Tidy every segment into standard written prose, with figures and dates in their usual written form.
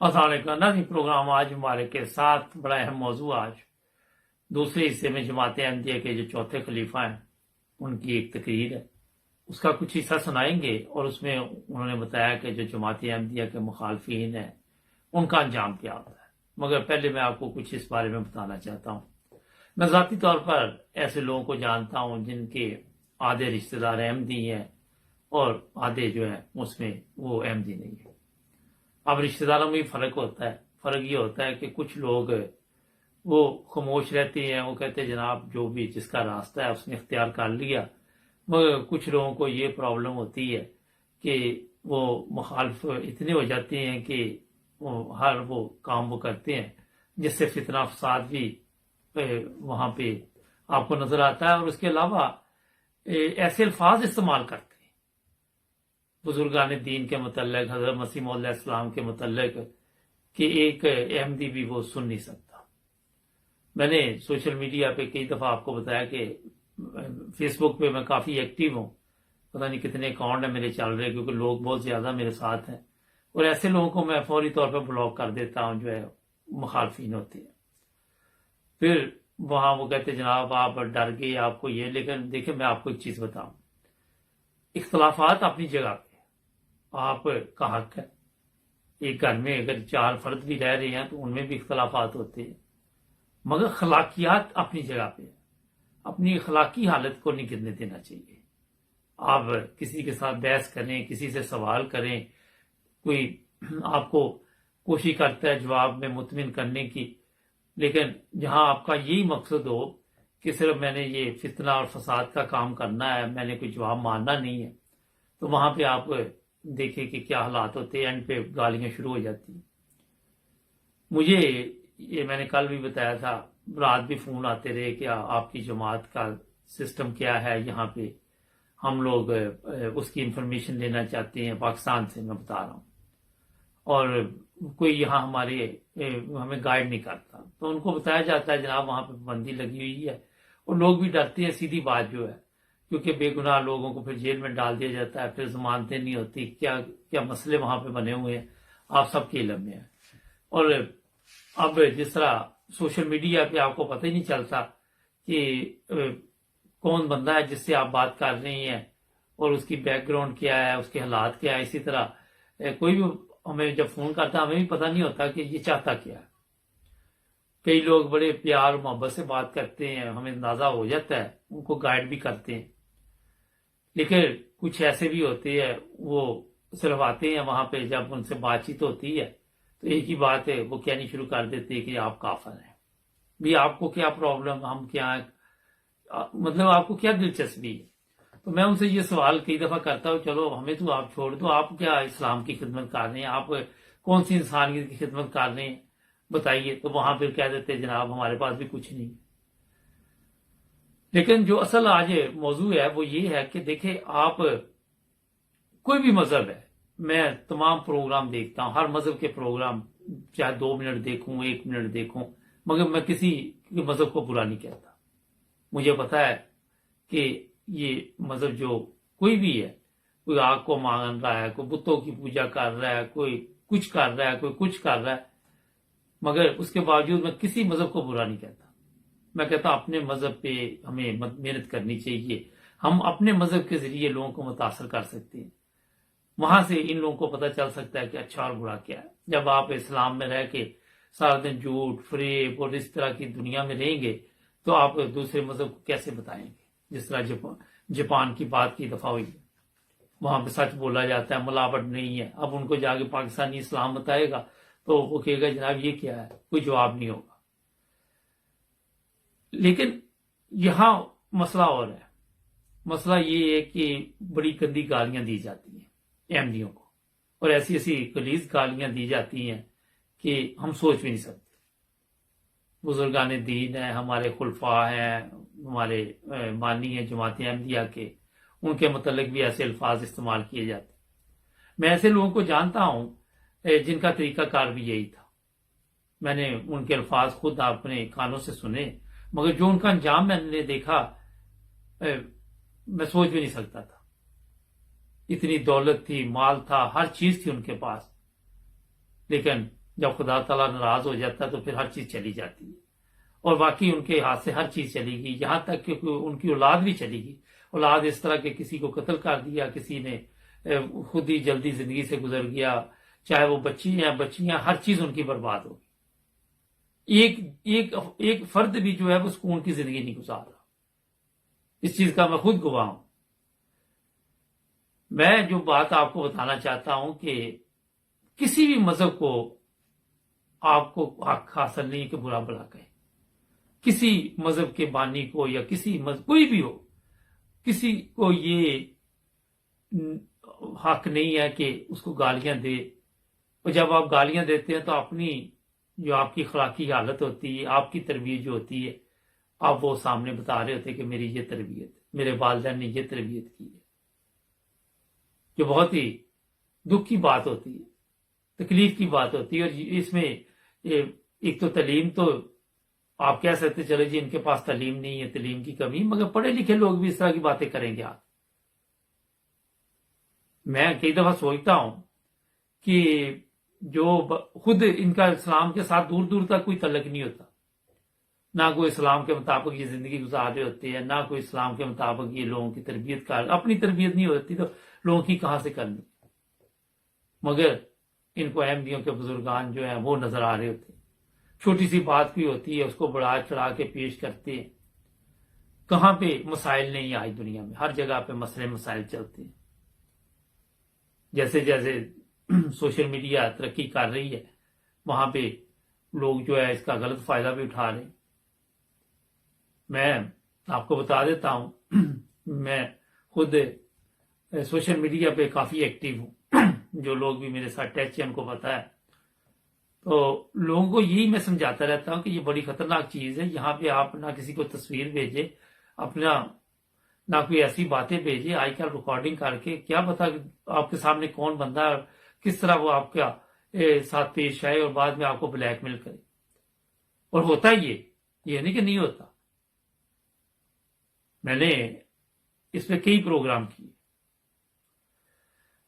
السلام علیکم ناظرین، پروگرام آج ہمارے کے ساتھ بڑا اہم موضوع آج دوسرے حصے میں جماعت احمدیہ کے جو چوتھے خلیفہ ہیں ان کی ایک تقریر ہے، اس کا کچھ حصہ سنائیں گے، اور اس میں انہوں نے بتایا کہ جو جماعت احمدیہ کے مخالفین ہیں ان کا انجام کیا ہوتا ہے۔ مگر پہلے میں آپ کو کچھ اس بارے میں بتانا چاہتا ہوں۔ میں ذاتی طور پر ایسے لوگوں کو جانتا ہوں جن کے آدھے رشتہ دار احمدی ہیں اور آدھے جو ہیں اس میں وہ احمدی نہیں ہے۔ اب رشتہ داروں میں فرق ہوتا ہے، فرق یہ ہوتا ہے کہ کچھ لوگ وہ خاموش رہتے ہیں، وہ کہتے ہیں جناب جو بھی جس کا راستہ ہے اس نے اختیار کر لیا، مگر کچھ لوگوں کو یہ پرابلم ہوتی ہے کہ وہ مخالف اتنے ہو جاتے ہیں کہ ہر وہ کام وہ کرتے ہیں جس سے فتنہ فساد بھی وہاں پہ آپ کو نظر آتا ہے، اور اس کے علاوہ ایسے الفاظ استعمال کرتے ہیں بزرگان دین کے متعلق، حضرت مسیح موعود علیہ السلام کے متعلق، کہ ایک احمدی بھی وہ سن نہیں سکتا۔ میں نے سوشل میڈیا پہ کئی دفعہ آپ کو بتایا کہ فیس بک پہ میں کافی ایکٹیو ہوں، پتہ نہیں کتنے اکاؤنٹ ہیں میرے چل رہے، کیونکہ لوگ بہت زیادہ میرے ساتھ ہیں، اور ایسے لوگوں کو میں فوری طور پہ بلاک کر دیتا ہوں جو ہے مخالفین ہوتے ہیں۔ پھر وہاں وہ کہتے ہیں جناب آپ ڈر گئے، آپ کو یہ، لیکن دیکھیں میں آپ کو ایک چیز بتاؤں، اختلافات اپنی جگہ پہ آپ کا حق ہے۔ ایک گھر میں اگر 4 فرد بھی رہ رہے ہیں تو ان میں بھی اختلافات ہوتے ہیں، مگر اخلاقیات اپنی جگہ پہ، اپنی اخلاقی حالت کو نہیں گرنے دینا چاہیے۔ آپ کسی کے ساتھ بحث کریں، کسی سے سوال کریں، کوئی آپ کو کوشش کرتا ہے جواب میں مطمئن کرنے کی، لیکن جہاں آپ کا یہی مقصد ہو کہ صرف میں نے یہ فتنہ اور فساد کا کام کرنا ہے، میں نے کوئی جواب ماننا نہیں ہے، تو وہاں پہ آپ دیکھیں کہ کیا حالات ہوتے ہیں، اینڈ پہ گالیاں شروع ہو جاتی ہیں۔ مجھے یہ میں نے کل بھی بتایا تھا، رات بھی فون آتے رہے کہ آپ کی جماعت کا سسٹم کیا ہے، یہاں پہ ہم لوگ اس کی انفارمیشن لینا چاہتے ہیں، پاکستان سے میں بتا رہا ہوں، اور کوئی یہاں ہمیں گائیڈ نہیں کرتا، تو ان کو بتایا جاتا ہے جناب وہاں پہ پابندی لگی ہوئی ہے، اور لوگ بھی ڈرتے ہیں، سیدھی بات جو ہے، کیونکہ بے گناہ لوگوں کو پھر جیل میں ڈال دیا جاتا ہے، پھر ضمانتیں نہیں ہوتی، کیا کیا مسئلے وہاں پہ بنے ہوئے ہیں، آپ سب کے علم میں ہے۔ اور اب جس طرح سوشل میڈیا پہ آپ کو پتہ ہی نہیں چلتا کہ کون بندہ ہے جس سے آپ بات کر رہی ہیں، اور اس کی بیک گراؤنڈ کیا ہے، اس کے حالات کیا ہے۔ اسی طرح کوئی بھی ہمیں جب فون کرتا ہے ہمیں بھی پتہ نہیں ہوتا کہ یہ چاہتا کیا ہے۔ کئی لوگ بڑے پیار محبت سے بات کرتے ہیں، ہمیں اندازہ ہو جاتا ہے، ان کو گائیڈ بھی کرتے ہیں، لیکن کچھ ایسے بھی ہوتے ہیں وہ صرف آتے ہیں وہاں پہ، جب ان سے بات چیت ہوتی ہے تو ایک ہی بات ہے، وہ کہنی شروع کر دیتے ہیں کہ آپ کافر ہیں۔ بھی آپ کو کیا پرابلم، ہم کیا ہیں، مطلب آپ کو کیا دلچسپی ہے؟ تو میں ان سے یہ سوال کئی دفعہ کرتا ہوں، چلو ہمیں تو آپ چھوڑ دو، آپ کیا اسلام کی خدمت کر رہے ہیں، آپ کون سی انسانیت کی خدمت کر رہے ہیں بتائیے؟ تو وہاں پھر کہہ دیتے ہیں جناب ہمارے پاس بھی کچھ نہیں۔ لیکن جو اصل آج موضوع ہے وہ یہ ہے کہ دیکھیں، آپ کوئی بھی مذہب ہے، میں تمام پروگرام دیکھتا ہوں، ہر مذہب کے پروگرام، چاہے 2 منٹ دیکھوں 1 منٹ دیکھوں، مگر میں کسی مذہب کو برا نہیں کہتا۔ مجھے پتا ہے کہ یہ مذہب جو کوئی بھی ہے، کوئی آگ کو مان رہا ہے، کوئی بتوں کی پوجا کر رہا ہے، کوئی کچھ کر رہا ہے، کوئی کچھ کر رہا ہے، مگر اس کے باوجود میں کسی مذہب کو برا نہیں کہتا۔ میں کہتا ہوں اپنے مذہب پہ ہمیں محنت کرنی چاہیے، ہم اپنے مذہب کے ذریعے لوگوں کو متاثر کر سکتے ہیں، وہاں سے ان لوگوں کو پتہ چل سکتا ہے کہ اچھا اور برا کیا ہے۔ جب آپ اسلام میں رہ کے سارا دن جھوٹ فریب اور اس طرح کی دنیا میں رہیں گے تو آپ دوسرے مذہب کو کیسے بتائیں گے؟ جس طرح جاپان کی بات کی دفعہ ہوئی، وہاں پہ سچ بولا جاتا ہے، ملاوٹ نہیں ہے۔ اب ان کو جا کے پاکستانی اسلام بتائے گا تو وہ کہے گا جناب یہ کیا ہے، کوئی جواب نہیں ہوگا۔ لیکن یہاں مسئلہ اور ہے، مسئلہ یہ ہے کہ بڑی گندی گالیاں دی جاتی ہیں احمدیوں کو، اور ایسی ایسی غلیظ گالیاں دی جاتی ہیں کہ ہم سوچ بھی نہیں سکتے۔ بزرگان دین ہیں، ہمارے خلفاء ہیں، ہمارے بانی ہیں جماعت احمدیہ کے، ان کے متعلق بھی ایسے الفاظ استعمال کیے جاتے ہیں۔ میں ایسے لوگوں کو جانتا ہوں جن کا طریقہ کار بھی یہی تھا، میں نے ان کے الفاظ خود اپنے کانوں سے سنے، مگر جو ان کا انجام میں نے دیکھا میں سوچ بھی نہیں سکتا تھا۔ اتنی دولت تھی، مال تھا، ہر چیز تھی ان کے پاس، لیکن جب خدا تعالیٰ ناراض ہو جاتا ہے تو پھر ہر چیز چلی جاتی ہے، اور واقعی ان کے ہاتھ سے ہر چیز چلی گئی، یہاں تک کہ ان کی اولاد بھی چلی گئی۔ اولاد اس طرح کہ کسی کو قتل کر دیا، کسی نے خود ہی جلدی زندگی سے گزر گیا، چاہے وہ بچیاں، ہر چیز ان کی برباد ہو گئی۔ ایک فرد بھی جو ہے وہ سکون کی زندگی نہیں گزار رہا، اس چیز کا میں خود گواہ ہوں۔ میں جو بات آپ کو بتانا چاہتا ہوں کہ کسی بھی مذہب کو آپ کو حق حاصل نہیں کہ برا بلا کہے، کسی مذہب کے بانی کو یا کسی مذہب کوئی بھی ہو، کسی کو یہ حق نہیں ہے کہ اس کو گالیاں دے، اور جب آپ گالیاں دیتے ہیں تو اپنی جو آپ کی اخلاقی حالت ہوتی ہے، آپ کی تربیت جو ہوتی ہے، آپ وہ سامنے بتا رہے ہوتے کہ میری یہ تربیت، میرے والدین نے یہ تربیت کی ہے، جو بہت ہی دکھ کی بات ہوتی ہے، تکلیف کی بات ہوتی ہے۔ اور اس میں ایک تو تعلیم، تو آپ کہہ سکتے چلے جی ان کے پاس تعلیم نہیں ہے، تعلیم کی کمی، مگر پڑھے لکھے لوگ بھی اس طرح کی باتیں کریں گے۔ آپ میں کئی دفعہ سوچتا ہوں کہ جو خود ان کا اسلام کے ساتھ دور دور تک کوئی تعلق نہیں ہوتا، نہ کوئی اسلام کے مطابق یہ زندگی گزار رہے ہوتے ہیں، نہ کوئی اسلام کے مطابق یہ لوگوں کی تربیت کر، اپنی تربیت نہیں ہوتی تو لوگوں کی کہاں سے کرنی، مگر ان کو احمدیوں کے بزرگان جو ہیں وہ نظر آ رہے ہوتے ہیں، چھوٹی سی بات بھی ہوتی ہے اس کو بڑھا چڑھا کے پیش کرتے ہیں۔ کہاں پہ مسائل نہیں آج دنیا میں، ہر جگہ پہ مسئلے مسائل چلتے ہیں۔ جیسے جیسے سوشل میڈیا ترقی کر رہی ہے، وہاں پہ لوگ جو ہے اس کا غلط فائدہ بھی اٹھا رہے ہیں۔ میں آپ کو بتا دیتا ہوں، میں خود سوشل میڈیا پہ کافی ایکٹیو ہوں، جو لوگ بھی میرے ساتھ ٹچ ہیں ان کو پتا ہے۔ تو لوگوں کو یہی میں سمجھاتا رہتا ہوں کہ یہ بڑی خطرناک چیز ہے، یہاں پہ آپ نہ کسی کو تصویر بھیجے، اپنا نہ کوئی ایسی باتیں بھیجے، آج کل ریکارڈنگ کر کے کیا پتا آپ کے سامنے کون بندہ ہے اور کس طرح وہ آپ کا ساتھ پیش آئے اور بعد میں آپ کو بلیک میل کرے۔ اور ہوتا ہی یہ نہیں کہ نہیں ہوتا، میں نے اس پہ کئی پروگرام کیے۔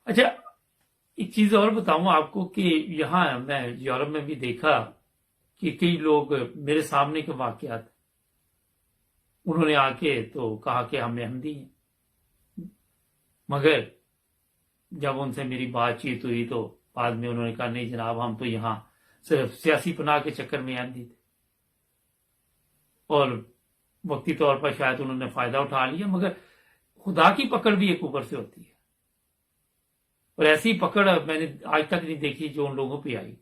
اچھا ایک چیز اور بتاؤں آپ کو کہ یہاں میں یورپ میں بھی دیکھا کہ کئی لوگ میرے سامنے کے واقعات، انہوں نے آ کے تو کہا کہ ہم احمدی ہیں، مگر جب ان سے میری بات چیت ہوئی تو بعد میں انہوں نے کہا نہیں جناب، ہم تو یہاں صرف سیاسی پناہ کے چکر میں احمدی تھے، اور وقتی طور پر شاید انہوں نے فائدہ اٹھا لیا، مگر خدا کی پکڑ بھی ایک اوپر سے ہوتی ہے، اور ایسی پکڑ میں نے آج تک نہیں دیکھی جو ان لوگوں پہ آئی،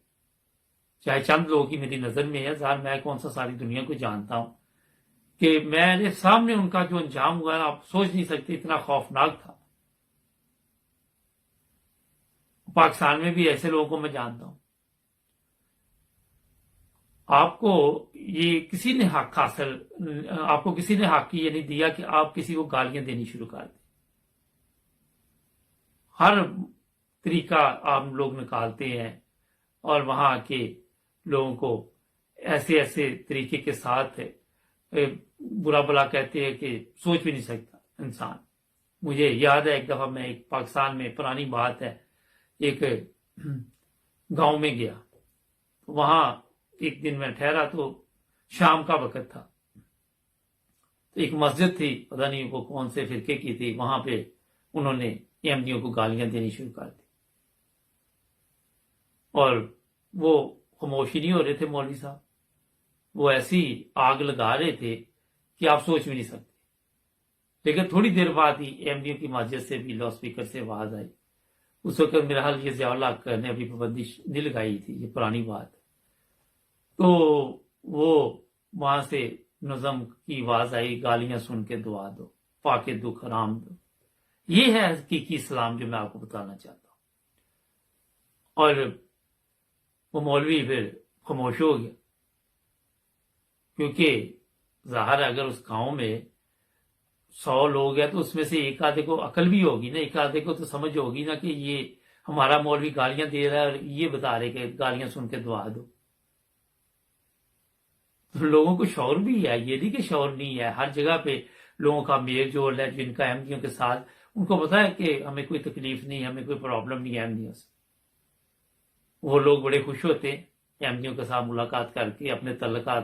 چاہے چند لوگوں کی میری نظر میں ہے، ظاہر میں کون سا ساری دنیا کو جانتا ہوں، کہ میرے سامنے ان کا جو انجام ہوا ہے آپ سوچ نہیں سکتے، اتنا خوفناک تھا۔ پاکستان میں بھی ایسے لوگوں کو میں جانتا ہوں۔ آپ کو یہ کسی نے حق حاصل، آپ کو کسی نے حق یہ نہیں دیا کہ آپ کسی کو گالیاں دینی شروع کر دیں۔ ہر طریقہ آپ لوگ نکالتے ہیں اور وہاں کے لوگوں کو ایسے طریقے کے ساتھ برا بلا کہتے ہیں کہ سوچ بھی نہیں سکتا انسان۔ مجھے یاد ہے ایک دفعہ میں ایک پاکستان میں، پرانی بات ہے، ایک گاؤں میں گیا، وہاں ایک دن میں ٹھہرا تو شام کا وقت تھا، ایک مسجد تھی، پتہ نہیں وہ کون سے فرقے کی تھی، وہاں پہ انہوں نے احمدیوں کو گالیاں دینی شروع کر دی، اور وہ خاموشی نہیں ہو رہے تھے مولوی صاحب، وہ ایسی آگ لگا رہے تھے کہ آپ سوچ بھی نہیں سکتے۔ لیکن تھوڑی دیر بعد ہی احمدیوں کی مسجد سے بھی لاؤڈ اسپیکر سے آواز آئی، اس وقت میرا حال یہ ضیاء الحق نے ابھی پابندی نہیں لگائی تھی، یہ پرانی بات، تو وہ وہاں سے نظم کی آواز آئی، گالیاں سن کے دعا دو، پاک دکھ حرام دو۔ یہ ہے حقیقی اسلام جو میں آپ کو بتانا چاہتا ہوں۔ اور وہ مولوی پھر خاموش ہو گیا، کیونکہ ظاہر ہے اگر اس گاؤں میں 100 لوگ ہیں تو اس میں سے ایک آدھے کو عقل بھی ہوگی نا، ایک آدھے کو تو سمجھ ہوگی نا کہ یہ ہمارا مولوی گالیاں دے رہا ہے اور یہ بتا رہے کہ گالیاں سن کے دعا دو۔ تو لوگوں کو شعور بھی ہے، یہ نہیں کہ شعور نہیں ہے، ہر جگہ پہ لوگوں کا میل جول ہے جن کا احمدیوں کے ساتھ، ان کو پتا ہے کہ ہمیں کوئی تکلیف نہیں، ہمیں کوئی پرابلم نہیں ہے احمدیوں سے، وہ لوگ بڑے خوش ہوتے ہیں احمدیوں کے ساتھ ملاقات کر کے اپنے تعلقات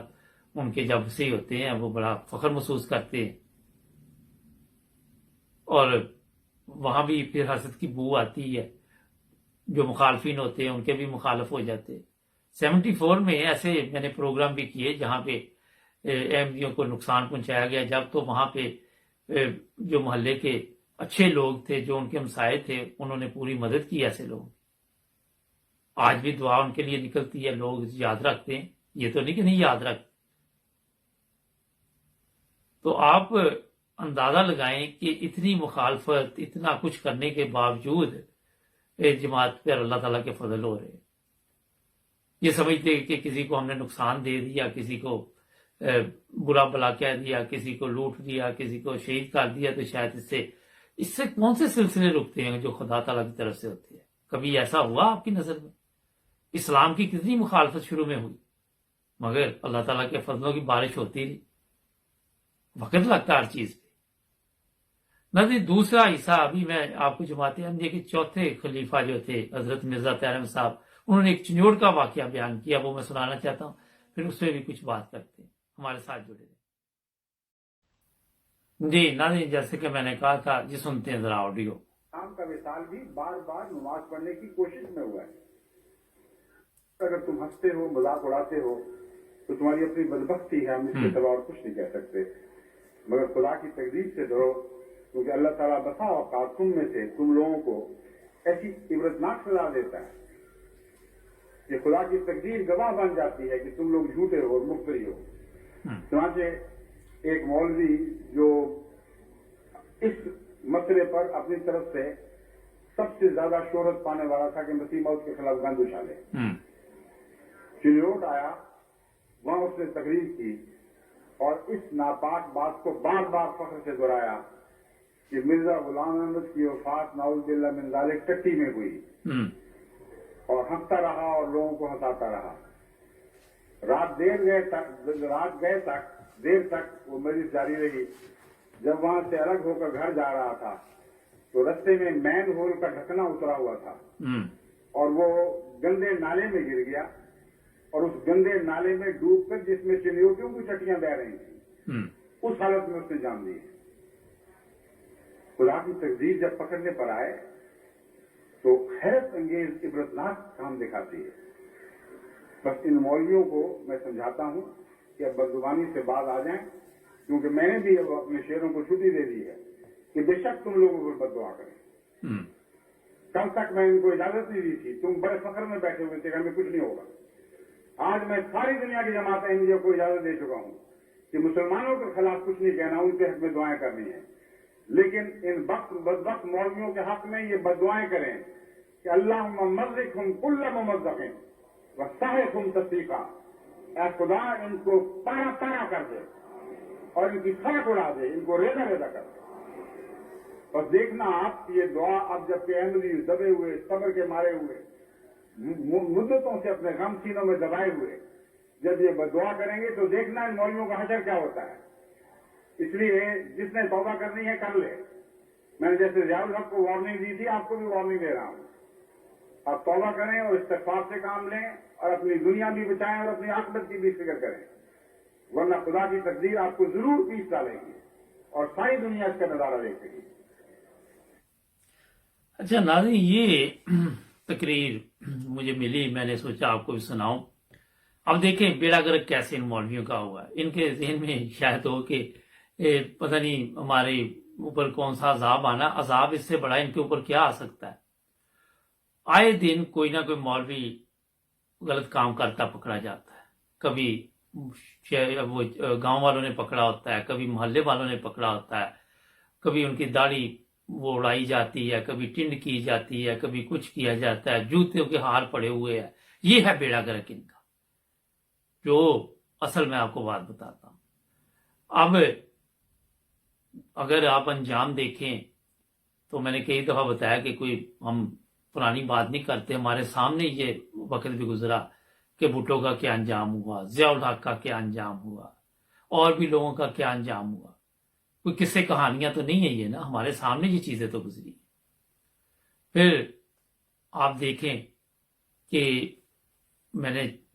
ان کے جب وسیع ہوتے ہیں وہ بڑا فخر محسوس کرتے ہیں، اور وہاں بھی پھر حسد کی بو آتی ہے، جو مخالفین ہوتے ہیں ان کے بھی مخالف ہو جاتے ہیں۔ 74 میں ایسے میں نے پروگرام بھی کیے جہاں پہ احمدیوں کو نقصان پہنچایا گیا، جب تو وہاں پہ جو محلے کے اچھے لوگ تھے، جو ان کے ہمسائے تھے، انہوں نے پوری مدد کی ایسے لوگ۔ آج بھی دعا ان کے لیے نکلتی ہے، لوگ یاد رکھتے ہیں، یہ تو نہیں کہ نہیں یاد رکھتے۔ تو آپ اندازہ لگائیں کہ اتنی مخالفت، اتنا کچھ کرنے کے باوجود جماعت پر اللہ تعالیٰ کے فضل ہو رہے ہیں۔ یہ سمجھتے کہ کسی کو ہم نے نقصان دے دیا، کسی کو برا بلا کہہ دیا، کسی کو لوٹ دیا، کسی کو شہید کر دیا، تو شاید اس سے کون سے سلسلے رکتے ہیں جو خدا تعالیٰ کی طرف سے ہوتے ہیں؟ کبھی ایسا ہوا آپ کی نظر میں؟ اسلام کی کتنی مخالفت شروع میں ہوئی، مگر اللہ تعالیٰ کے فضلوں کی بارش ہوتی رہی۔ وقت لگتا ہر چیز پہ۔ نظر دوسرا حصہ ابھی میں آپ کو جماعت احمدیہ کے چوتھے خلیفہ جو تھے حضرت مرزا طاہر احمد صاحب، انہوں نے ایک چنجوڑ کا واقعہ بیان کیا، وہ میں سنانا چاہتا ہوں، پھر اس پہ بھی کچھ بات کرتے ہیں۔ ہمارے ساتھ جڑے رہے۔ جی ناظرین، جیسے کہ میں نے کہا تھا، جی سنتے ہیں ذرا آڈیو۔ شام کا وصال بھی بار بار نماز پڑھنے کی کوشش میں ہوا ہے۔ اگر تم ہنستے ہو، مذاق اڑاتے ہو تو تمہاری اپنی بدبختی ہے، ہم اس کے سوا اور کچھ نہیں کہہ سکتے، مگر خدا کی تقدیر سے ڈرو، کیونکہ اللہ تعالیٰ بسا اوقات تم میں سے تم لوگوں کو ایسی عبرتناک سزا دیتا ہے کہ خدا کی تقدیر گواہ بن جاتی ہے کہ تم لوگ جھوٹے ہو اور مفتری ہو۔ چنانچہ ایک مولوی جو اس مسئلے پر اپنی طرف سے سب سے زیادہ شہرت پانے والا تھا کہ مسیح موعود کے خلاف گند اچھالے، چنیوٹ آیا، وہاں اس نے تقریر کی اور اس ناپاک بات کو بار بار فخر سے دہرایا کہ مرزا غلام احمد کی وفات نعوذ باللہ من ذالک ٹٹی میں ہوئی، اور ہنستا رہا اور لوگوں کو ہنساتا رہا۔ رات دیر تک وہ مجلس جاری رہی۔ جب وہاں سے الگ ہو کر گھر جا رہا تھا تو رستے میں مین ہول کا ڈھکنا اترا ہوا تھا اور وہ گندے نالے میں گر گیا، اور اس گندے نالے میں ڈوب کر، جس میں چنیوٹیوں کی چٹیاں بہ رہی تھیں، اس حالت میں اس نے جان دی۔ خدا کی تقدیر جب پکڑنے پر آئے تو حیرت انگیز عبرتناک کام دکھاتی ہے۔ بس ان مولویوں کو میں سمجھاتا ہوں کہ اب بدزبانی سے باز آ جائیں، کیونکہ میں نے بھی اب اپنے شیروں کو چھٹی دے دی ہے کہ بے شک تم لوگوں کو بد دعا کریں۔ کل تک میں ان کو اجازت نہیں دی تھی، تم بڑے فخر میں بیٹھے ہوئے تھے کہ ہمیں کچھ نہیں ہوگا۔ آج میں ساری دنیا کی جماعت احمدیہ کو اجازت دے چکا ہوں کہ مسلمانوں کے خلاف کچھ نہیں کہنا، ان کے حق میں دعائیں کرنی ہیں، لیکن ان بدبخت مولویوں کے حق میں یہ بد دعائیں کریں کہ اللہم مزقہم کل ممزق وصححہم تصدیقا، اے خدا ان کو پارا پارا کر دے اور ان کی سڑک اڑا دے، ان کو ریزہ ریزہ کر دے۔ بس دیکھنا آپ یہ دعا، اب جب کہ احمدی دبے ہوئے، صبر کے مارے ہوئے، مدتوں سے اپنے غم سینوں میں دبائے ہوئے، جب یہ دعا کریں گے تو دیکھنا ان مولویوں کا حشر کیا ہوتا ہے۔ اس لیے جس نے توبہ کرنی ہے کر لے۔ میں نے جیسے ضیاء الحق کو وارننگ دی تھی، آپ کو بھی وارننگ دے رہا ہوں۔ آپ توبہ کریں اور استغفار سے کام لیں اور اپنی دنیا بھی بچائیں اور اپنی آخرت کی بھی فکر کریں، ورنہ خدا کی تقدیر آپ کو ضرور پیس ڈالے گی اور ساری دنیا اس کا نظارہ دیکھے گی۔ اچھا ناظرین، یہ تقریر مجھے ملی، میں نے سوچا آپ کو بھی سناؤں۔ اب دیکھیں بیڑا گرک کیسے ان مولویوں کا ہوا ہے۔ ان کے ذہن میں شاید ہو کہ پتہ نہیں ہمارے اوپر کون سا عذاب آنا، عذاب اس سے بڑا ان کے اوپر کیا آ سکتا ہے۔ آئے دن کوئی نہ کوئی مولوی غلط کام کرتا پکڑا جاتا ہے، کبھی وہ گاؤں والوں نے پکڑا ہوتا ہے، کبھی محلے والوں نے پکڑا ہوتا ہے، کبھی ان کی داڑھی وہ اڑائی جاتی ہے، کبھی ٹنڈ کی جاتی ہے، کبھی کچھ کیا جاتا ہے، جوتوں کے ہار پڑے ہوئے ہیں۔ یہ ہے بیڑا گرک ان کا، جو اصل میں آپ کو بات بتاتا ہوں۔ اب اگر آپ انجام دیکھیں تو میں نے کئی دفعہ بتایا کہ کوئی ہم پرانی بات نہیں کرتے، ہمارے سامنے یہ وقت بھی گزرا کہ بھٹو کا کیا انجام ہوا، ضیاء الحق کا کیا انجام ہوا، اور بھی لوگوں کا کیا انجام ہوا۔ کوئی قصے کہانیاں تو نہیں ہے یہ نا، ہمارے سامنے یہ چیزیں تو گزری۔ پھر آپ دیکھیں کہ میں نے